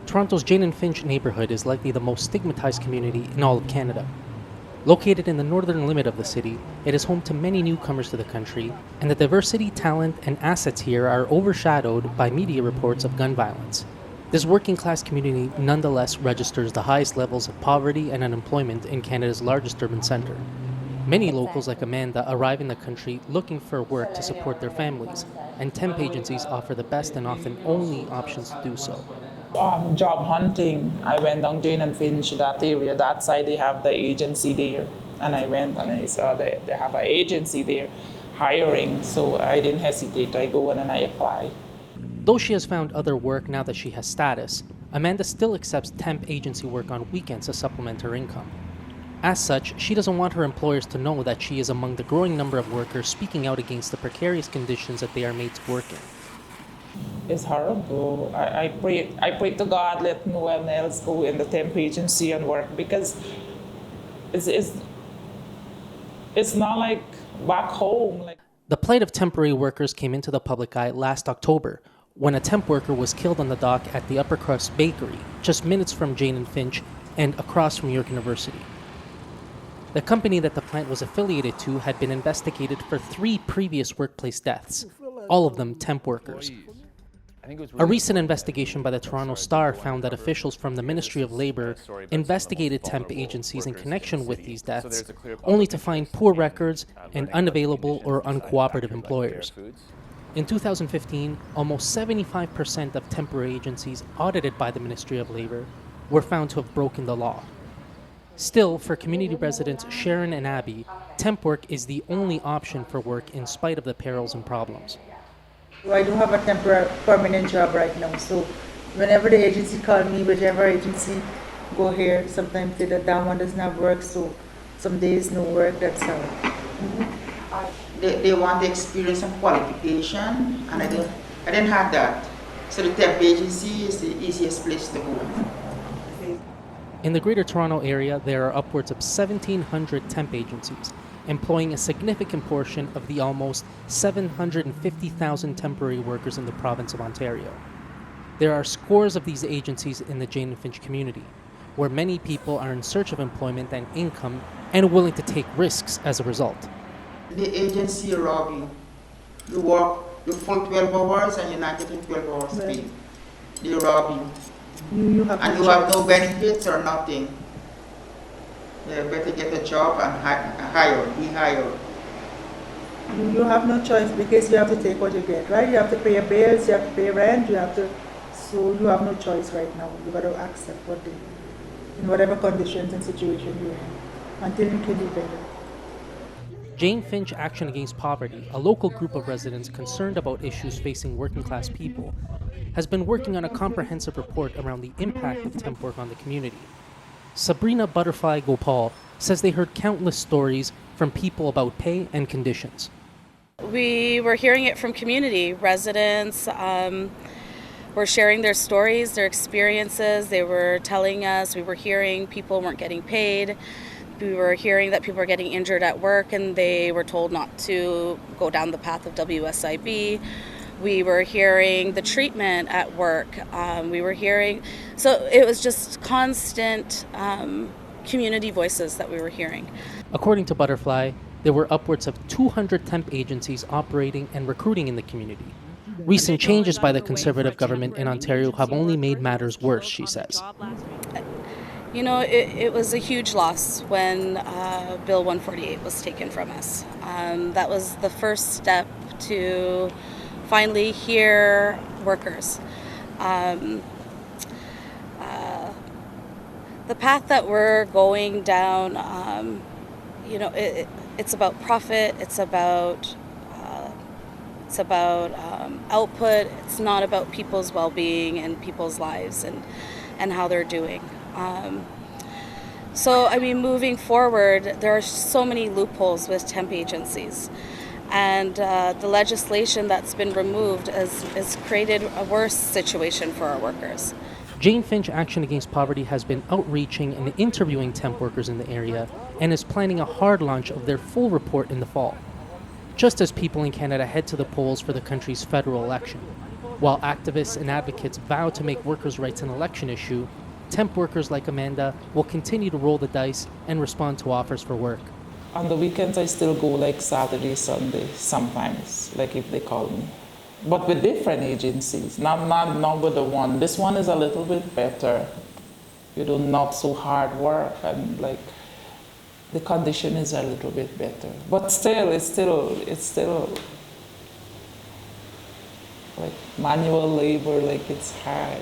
Toronto's Jane and Finch neighborhood is likely the most stigmatized community in all of Canada. Located in the northern limit of the city, it is home to many newcomers to the country, and the diversity, talent, and assets here are overshadowed by media reports of gun violence. This working-class community nonetheless registers the highest levels of poverty and unemployment in Canada's largest urban centre. Many locals like Amanda arrive in the country looking for work to support their families, and temp agencies offer the best and often only options to do so. Job hunting. I went on Jane and Finch, that area, that side, they have the agency there. And I went and I saw they have an agency there hiring, so I didn't hesitate. I go in and I apply. Though she has found other work now that she has status, Amanda still accepts temp agency work on weekends to supplement her income. As such, she doesn't want her employers to know that she is among the growing number of workers speaking out against the precarious conditions that they are made to work in. It's horrible. I pray to God let no one else go in the temp agency and work, because it's not like back home. The plight of temporary workers came into the public eye last October when a temp worker was killed on the dock at the Upper Crust Bakery, just minutes from Jane and Finch and across from York University. The company that the plant was affiliated to had been investigated for 3 previous workplace deaths, all of them temp workers. A recent investigation by the Toronto Star found that officials from the Ministry of Labour investigated temp agencies in connection with these deaths, only to find poor records and unavailable or uncooperative employers. In 2015, almost 75% of temporary agencies audited by the Ministry of Labour were found to have broken the law. Still, for community residents Sharon and Abby, temp work is the only option for work in spite of the perils and problems. I do have a temporary permanent job right now, so whenever the agency call me, whichever agency go here, sometimes they that one does not work, so some days no work, that's how. They want the experience and qualification, and I didn't have that. So the temp agency is the easiest place to go. In the Greater Toronto Area, there are upwards of 1,700 temp agencies, employing a significant portion of the almost 750,000 temporary workers in the province of Ontario. There are scores of these agencies in the Jane and Finch community, where many people are in search of employment and income and willing to take risks as a result. The agency rob you. You work your full 12 hours and you're not getting 12 hours pay. They rob you. And you have no benefits or nothing. You better get a job and be hired. You have no choice because you have to take what you get, right? You have to pay your bills, you have to pay rent, so you have no choice right now. You got to accept in whatever conditions and situation you're in until you can do better. Jane Finch Action Against Poverty, a local group of residents concerned about issues facing working class people, has been working on a comprehensive report around the impact of temp work on the community. Sabrina Butterfly Gopal says they heard countless stories from people about pay and conditions. We were hearing it from community residents. Were sharing their stories, their experiences. They were telling us, we were hearing people weren't getting paid. We were hearing that people were getting injured at work and they were told not to go down the path of WSIB. We were hearing the treatment at work. We were hearing, so it was just constant community voices that we were hearing. According to Butterfly, there were upwards of 200 temp agencies operating and recruiting in the community. Recent changes by the Conservative government in Ontario have only made matters worse, she says. You know, it was a huge loss when Bill 148 was taken from us. That was the first step to finally hear workers. The path that we're going down, it's about profit, it's about output. It's not about people's well-being and people's lives and how they're doing. Moving forward, there are so many loopholes with temp agencies. And the legislation that's been removed has created a worse situation for our workers. Jane Finch Action Against Poverty has been outreaching and interviewing temp workers in the area and is planning a hard launch of their full report in the fall, just as people in Canada head to the polls for the country's federal election. While activists and advocates vow to make workers' rights an election issue, temp workers like Amanda will continue to roll the dice and respond to offers for work. On the weekends, I still go like Saturday, Sunday, sometimes, like if they call me. But with different agencies, not with the one. This one is a little bit better. You do not so hard work, and like the condition is a little bit better. But still, it's still like manual labor, like it's hard.